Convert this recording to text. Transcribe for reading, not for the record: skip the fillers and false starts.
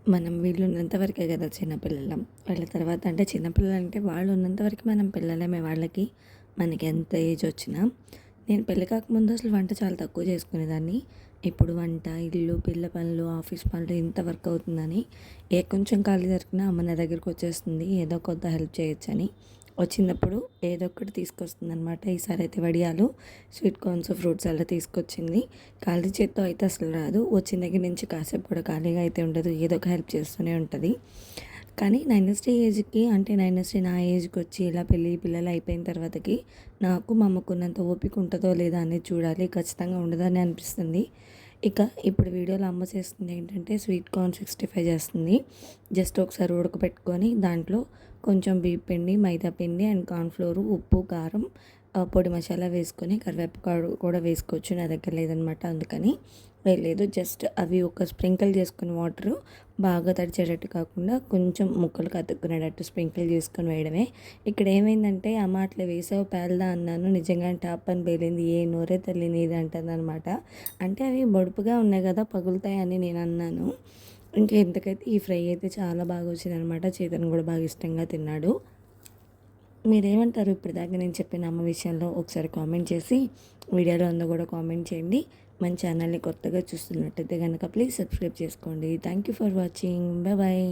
మనం వీళ్ళు ఉన్నంత వరకే కదా చిన్నపిల్లలం. వాళ్ళ తర్వాత అంటే చిన్నపిల్లలంటే వాళ్ళు ఉన్నంత వరకు మనం పిల్లలమే వాళ్ళకి. మనకి ఎంత ఏజ్ వచ్చినా. నేను పెళ్లి కాకముందు అసలు వంట చాలా తక్కువ చేసుకునేదాన్ని. ఇప్పుడు వంట, ఇల్లు, పిల్ల పనులు, ఆఫీస్ పనులు ఇంత వర్క్ అవుతుందని ఏ కొంచెం ఖాళీ దొరికినా అమ్మ నా దగ్గరికి వచ్చేస్తుంది. ఏదో కొంత హెల్ప్ చేయొచ్చని. వచ్చినప్పుడు ఏదో ఒకటి తీసుకొస్తుందనమాట. ఈసారి అయితే వడియాలు, స్వీట్ కార్న్స్, ఫ్రూట్స్ అలా తీసుకొచ్చింది. ఖాళీ చేత్తో అయితే అసలు రాదు. వచ్చిన దగ్గర నుంచి కాసేపు కూడా ఖాళీగా అయితే ఉండదు. ఏదో ఒక హెల్ప్ చేస్తూనే ఉంటుంది. కానీ 9 ఏజ్‌కి అంటే 9 నా ఏజ్‌కి వచ్చి ఇలా పెళ్లి పిల్లలు అయిపోయిన తర్వాతకి నాకు మా అమ్మకున్నంత ఓపిక ఉంటదో లేదా అనేది చూడాలి. ఖచ్చితంగా ఉండదని అనిపిస్తుంది. ఇక ఇప్పుడు వీడియోలో అమ్మ చేస్తుంది ఏంటంటే స్వీట్ కార్న్ 65 చేస్తుంది. జస్ట్ ఒకసారి ఉడకబెట్టుకొని దాంట్లో కొంచెం బియ్యం పిండి, మైదా పిండి అండ్ కార్న్ ఫ్లోర్, ఉప్పు, కారం, పొడి మసాలా వేసుకొని కరివేపాకు కూడా వేసుకోవచ్చు. నా దగ్గర లేదనమాట అందుకని వేయలేదు. జస్ట్ అవి ఒక స్ప్రింకిల్ చేసుకుని వాటరు బాగా తడిచేటట్టు కాకుండా కొంచెం ముక్కలకు అతుక్కునేటట్టు స్ప్రింకిల్ చేసుకొని వేయడమే. ఇక్కడ ఏమైందంటే అమ్మ అట్లా వేసావు పేలదా అన్నాను. నిజంగానే టాప్ అని పేలింది. ఏ నోరే తల్లి నీది అంటదనమాట. అంటే అవి బొడుపుగా ఉన్నాయి కదా పగులుతాయని నేను అన్నాను. ఇంకా ఎంతకైతే ఈ ఫ్రై అయితే చాలా బాగా వచ్చిందనమాట. చేతన్ కూడా బాగా ఇష్టంగా తిన్నాడు. మీరేమంటారు ఇప్పటిదాకా నేను చెప్పిన అమ్మ విషయంలో? ఒకసారి కామెంట్ చేసి వీడియోలో ఉందో కూడా కామెంట్ చేయండి. మన ఛానల్ని కొత్తగా చూస్తున్నట్టయితే కనుక ప్లీజ్ సబ్స్క్రైబ్ చేసుకోండి. Thank you for watching. Bye bye.